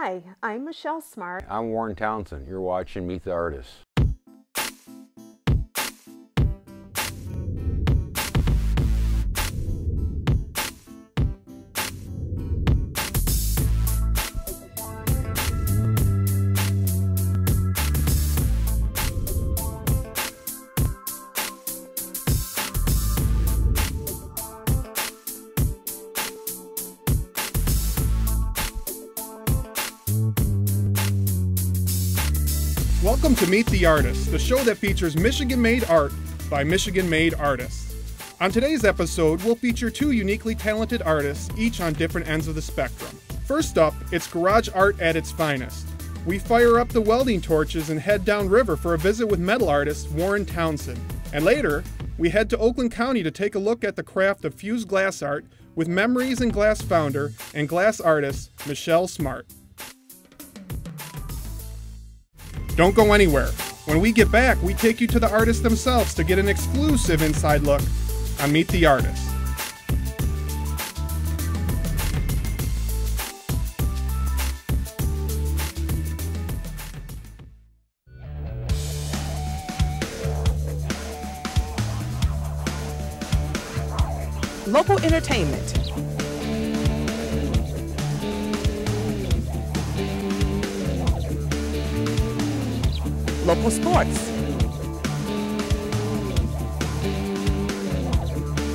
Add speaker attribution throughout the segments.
Speaker 1: Hi, I'm Michelle Smart.
Speaker 2: I'm Warren Townsend. You're watching Meet the Artist.
Speaker 3: Welcome to Meet the Artist, the show that features Michigan-made art by Michigan-made artists. On today's episode, we'll feature two uniquely talented artists, each on different ends of the spectrum. First up, it's garage art at its finest. We fire up the welding torches and head downriver for a visit with metal artist Warren Townsend. And later, we head to Oakland County to take a look at the craft of fused glass art with Memories in Glass founder and glass artist Michelle Smart. Don't go anywhere. When we get back, we take you to the artists themselves to get an exclusive inside look on Meet the Artist.
Speaker 1: Local entertainment. Local sports.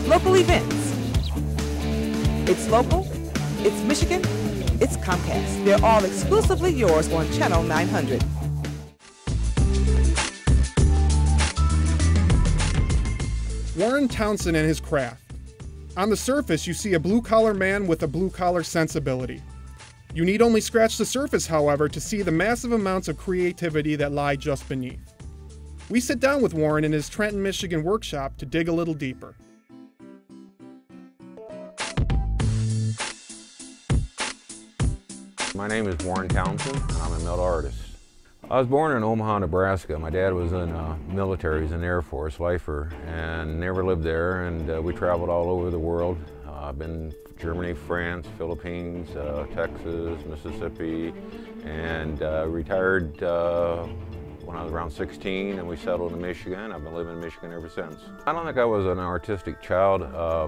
Speaker 1: Local events. It's local, it's Michigan, it's Comcast. They're all exclusively yours on Channel 900.
Speaker 3: Warren Townsend and his craft. On the surface, you see a blue-collar man with a blue-collar sensibility. You need only scratch the surface, however, to see the massive amounts of creativity that lie just beneath. We sit down with Warren in his Trenton, Michigan workshop to dig a little deeper.
Speaker 2: My name is Warren Townsend, and I'm a metal artist. I was born in Omaha, Nebraska. My dad was in military, he's in the Air Force, lifer, and never lived there, and we traveled all over the world. I've been Germany, France, Philippines, Texas, Mississippi, and retired when I was around 16, and we settled in Michigan. I've been living in Michigan ever since. I don't think I was an artistic child.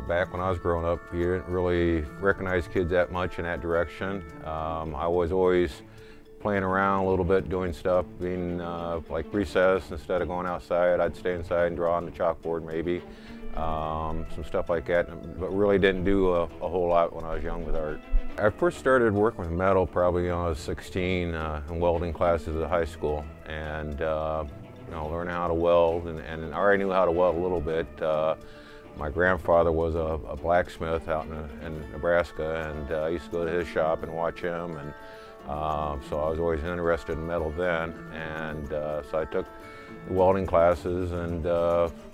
Speaker 2: Back when I was growing up, you didn't really recognize kids that much in that direction. I was always playing around a little bit, doing stuff, being like recess. Instead of going outside, I'd stay inside and draw on the chalkboard maybe. Some stuff like that, but really didn't do a whole lot when I was young with art. I first started working with metal probably when I was 16 in welding classes at high school, and learning how to weld, and I already knew how to weld a little bit. My grandfather was a blacksmith out in Nebraska, and I used to go to his shop and watch him, and so I was always interested in metal then, and so I took the welding classes, and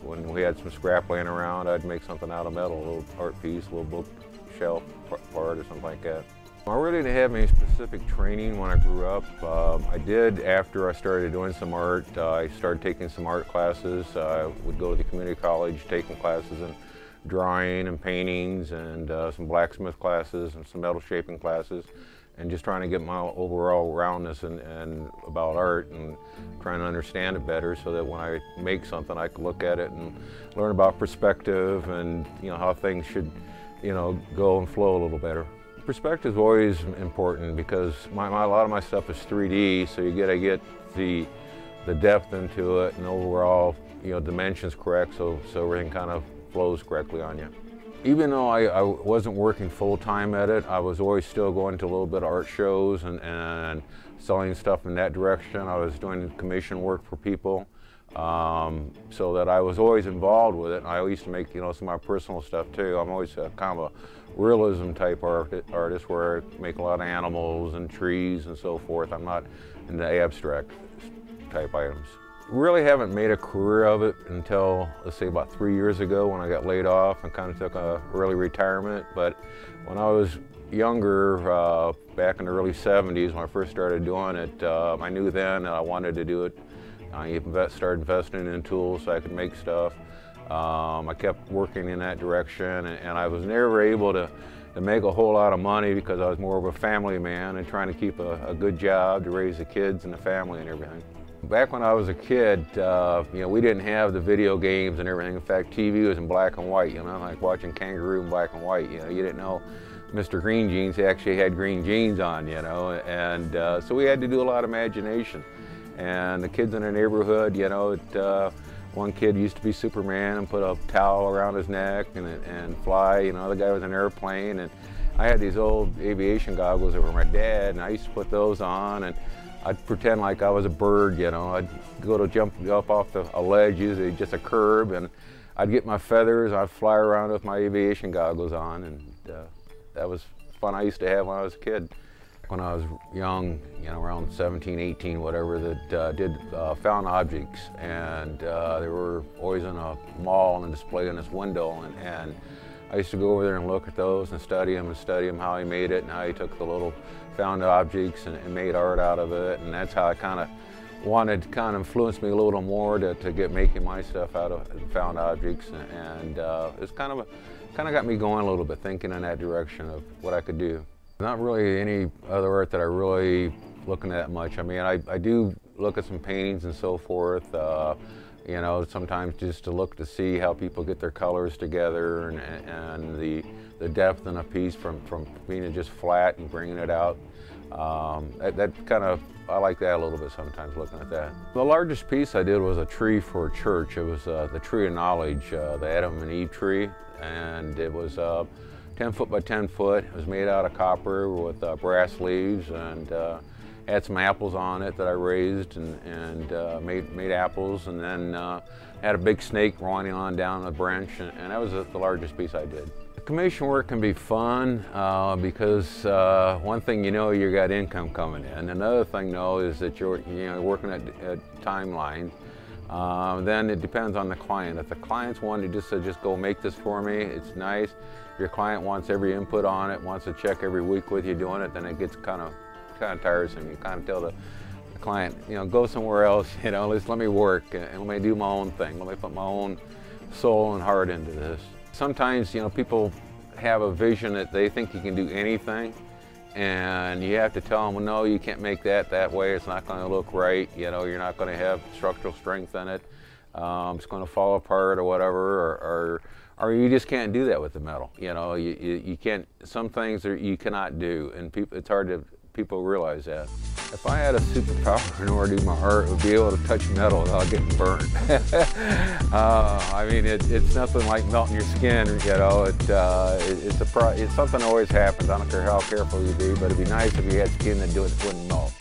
Speaker 2: when we had some scrap laying around, I'd make something out of metal, a little art piece, a little bookshelf part or something like that. I really didn't have any specific training when I grew up. I did after I started doing some art. I started taking some art classes. I would go to the community college, taking classes in drawing and paintings, and some blacksmith classes and some metal shaping classes, and just trying to get my overall roundness and about art, and trying to understand it better so that when I make something I can look at it and learn about perspective and how things should go and flow a little better. Perspective is always important because a lot of my stuff is 3D, so you gotta get the depth into it and overall dimensions correct so everything kind of flows correctly on you. Even though I wasn't working full-time at it, I was always still going to a little bit of art shows and selling stuff in that direction. I was doing commission work for people, so that I was always involved with it. I used to make some of my personal stuff too. I'm always kind of a realism type artist where I make a lot of animals and trees and so forth. I'm not into abstract type items. Really haven't made a career of it until, let's say, about 3 years ago when I got laid off and kind of took a early retirement. But when I was younger, back in the early 70s when I first started doing it, I knew then that I wanted to do it. I started investing in tools so I could make stuff. I kept working in that direction, and I was never able to to make a whole lot of money because I was more of a family man and trying to keep a good job to raise the kids and the family and everything. Back when I was a kid, we didn't have the video games and everything. In fact, TV was in black and white, like watching Kangaroo in black and white. You didn't know Mr. Green Jeans actually had green jeans on, and so we had to do a lot of imagination. And the kids in the neighborhood, one kid used to be Superman and put a towel around his neck and fly. The other guy was an airplane, and I had these old aviation goggles that were my dad, and I used to put those on, and I'd pretend like I was a bird. I'd go to jump up off a ledge, usually just a curb, and I'd get my feathers. I'd fly around with my aviation goggles on, and that was fun I used to have when I was a kid. When I was young, around 17, 18, whatever, that did found objects, and they were always in a mall and displayed in this window, and I used to go over there and look at those and study them, how he made it and how he took the little found objects and made art out of it, and that's how I kind of influenced me a little more to get making my stuff out of found objects, and it's kind of got me going a little bit, thinking in that direction of what I could do. Not really any other art that I really looking at much. I mean, I do look at some paintings and so forth, sometimes just to look to see how people get their colors together and the depth in a piece from being just flat and bringing it out. I like that a little bit sometimes, looking at that. The largest piece I did was a tree for a church. It was the Tree of Knowledge, the Adam and Eve tree, and it was 10 foot by 10 foot. It was made out of copper with brass leaves, and had some apples on it that I raised and made apples, and then had a big snake running on down a branch, and that was the largest piece I did. Commission work can be fun because one thing you got income coming in. Another thing though is that you're working at timelines. Then it depends on the client. If the client's wanting to just go make this for me, it's nice. If your client wants every input on it, wants to check every week with you doing it, then it gets kind of tiresome. You kind of tell the client, go somewhere else. Let me work and let me do my own thing. Let me put my own soul and heart into this. Sometimes people have a vision that they think you can do anything, and you have to tell them, well, no, you can't make that way. It's not going to look right. You're not going to have structural strength in it. It's going to fall apart or whatever, or you just can't do that with the metal. You can't. Some things you cannot do, and it's hard to people realize that. If I had a superpower in order to do my art, it would be able to touch metal without getting burned. I mean, it's nothing like melting your skin. It's something that always happens. I don't care how careful you be, but it'd be nice if you had skin that wouldn't melt.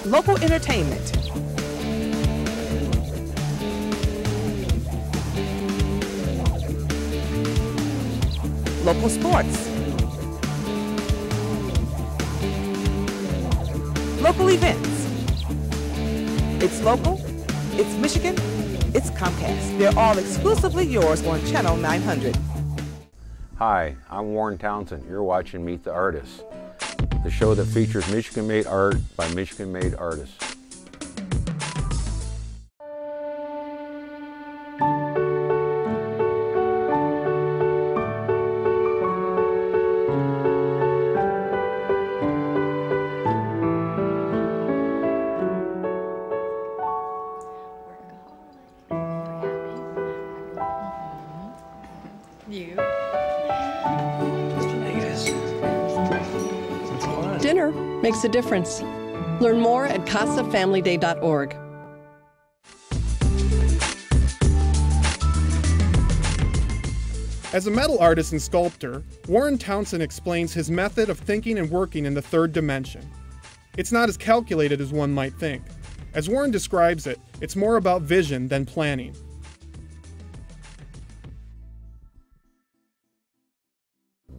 Speaker 1: Local entertainment. Local sports. Local events. It's local, it's Michigan, it's Comcast. They're all exclusively yours on Channel 900.
Speaker 2: Hi, I'm Warren Townsend. You're watching Meet the Artists, the show that features Michigan-made art by Michigan-made artists.
Speaker 4: Dinner makes a difference. Learn more at casafamilyday.org.
Speaker 3: As a metal artist and sculptor, Warren Townsend explains his method of thinking and working in the third dimension. It's not as calculated as one might think. As Warren describes it, it's more about vision than planning.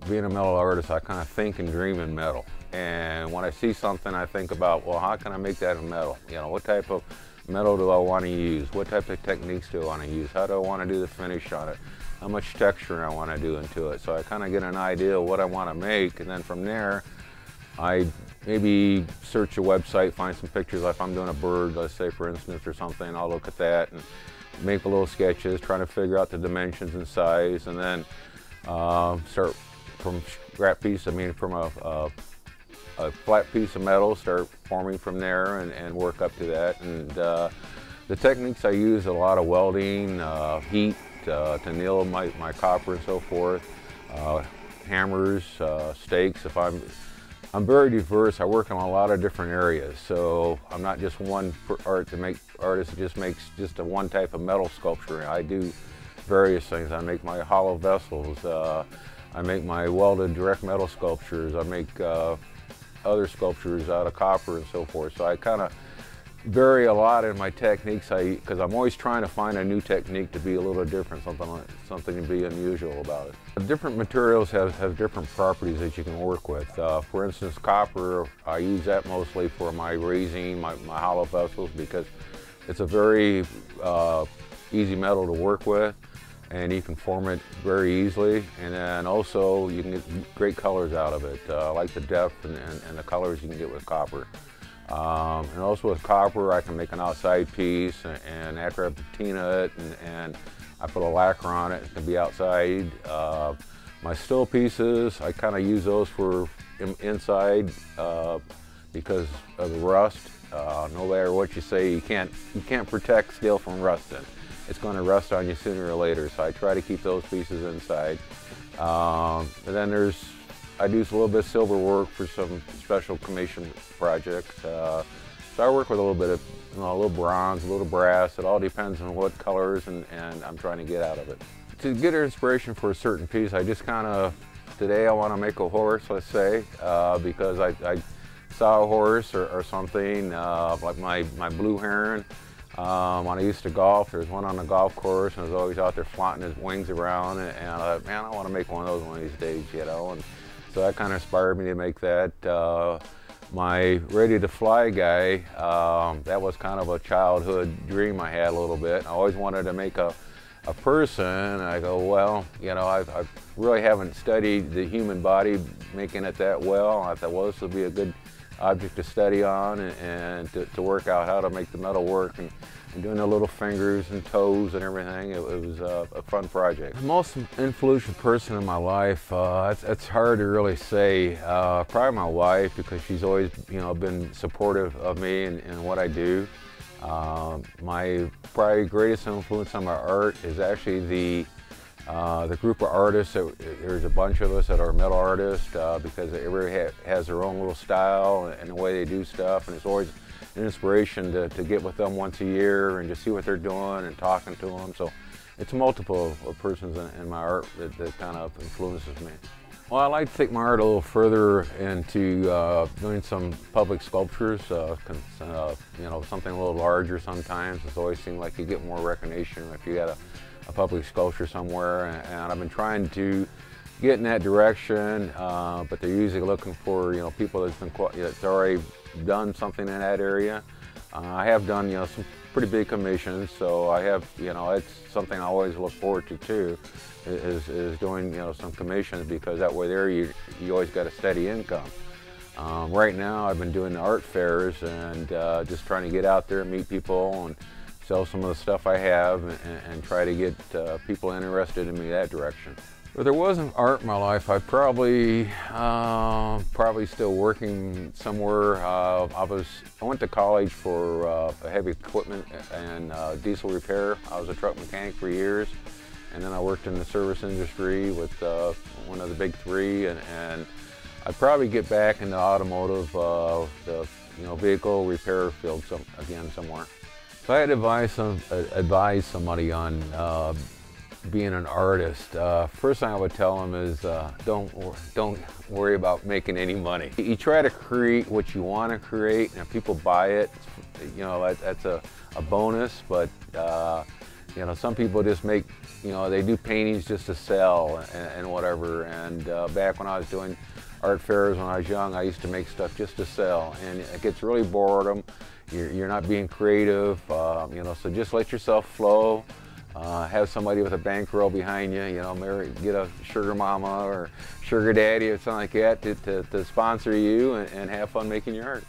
Speaker 2: Being a metal artist, I kind of think and dream in metal. And when I see something, I think about, well, how can I make that in metal? What type of metal do I want to use? What type of techniques do I want to use? How do I want to do the finish on it? How much texture I want to do into it? So I kind of get an idea of what I want to make, and then from there, I maybe search a website, find some pictures. If I'm doing a bird, let's say for instance, or something, I'll look at that and make a little sketches, trying to figure out the dimensions and size, and then start from scrap piece, from a flat piece of metal, start forming from there and work up to that. And the techniques I use, a lot of welding, heat to anneal my copper and so forth, hammers, stakes. I'm very diverse. I work in a lot of different areas, so I'm not just one artist that just makes just a one type of metal sculpture. I do various things. I make my hollow vessels, I make my welded direct metal sculptures, I make other sculptures out of copper and so forth. So I kind of vary a lot in my techniques, because I'm always trying to find a new technique to be a little different, something to be unusual about it. Different materials have different properties that you can work with. For instance, copper, I use that mostly for my raising, my hollow vessels, because it's a very easy metal to work with, and you can form it very easily, and then also you can get great colors out of it. I like the depth and the colors you can get with copper. And also with copper, I can make an outside piece, and after I patina it and I put a lacquer on it, it can be outside. My still pieces, I kind of use those for inside because of the rust. No matter what you say, you can't protect steel from rusting. It's going to rust on you sooner or later, so I try to keep those pieces inside. And then I do a little bit of silver work for some special commission projects. So I work with a little bit of, a little bronze, a little brass. It all depends on what colors and I'm trying to get out of it. To get inspiration for a certain piece, I just kind of, today I want to make a horse, let's say, because I saw a horse or something, like my blue heron. When I used to golf, there was one on the golf course, and I was always out there flaunting his wings around, and I thought, man, I want to make one of those one of these days, you know. And so that kind of inspired me to make that. My Ready to Fly guy, that was kind of a childhood dream I had a little bit. I always wanted to make a person, and I go, well, you know, I really haven't studied the human body, making it that well. I thought, well, this would be a good object to study on and to work out how to make the metal work, and doing the little fingers and toes and everything. It was a fun project. The most influential person in my life, it's hard to really say. Probably my wife, because she's always, you know, been supportive of me and what I do. My probably greatest influence on my art is actually the group of artists. There's a bunch of us that are metal artists, because everybody has their own little style and the way they do stuff, and it's always an inspiration to get with them once a year and just see what they're doing and talking to them. So it's multiple of persons in my art that kind of influences me. Well, I like to take my art a little further into doing some public sculptures, you know, something a little larger sometimes. It's always seemed like you get more recognition if you got a public sculpture somewhere, and I've been trying to get in that direction, but they're usually looking for, you know, people that's already done something in that area. I have done, you know, some pretty big commissions, so I have, you know, it's something I always look forward to too, is doing, you know, some commissions, because that way there you always got a steady income. Right now I've been doing the art fairs and just trying to get out there and meet people and sell some of the stuff I have and try to get people interested in me that direction. If there wasn't art in my life, I'd probably still working somewhere. I went to college for heavy equipment and diesel repair. I was a truck mechanic for years, and then I worked in the service industry with one of the big three, and I'd probably get back in the automotive, the vehicle repair field again somewhere. If I had to advise somebody on being an artist, first thing I would tell them is don't worry about making any money. You try to create what you want to create, and if people buy it, you know, that's a bonus. But you know, some people just make, you know, they do paintings just to sell and whatever. And back when I was doing art fairs when I was young, I used to make stuff just to sell, and it gets really boredom. You're not being creative, you know, so just let yourself flow. Have somebody with a bankroll behind you, you know, get a sugar mama or sugar daddy or something like that to sponsor you and have fun making your art.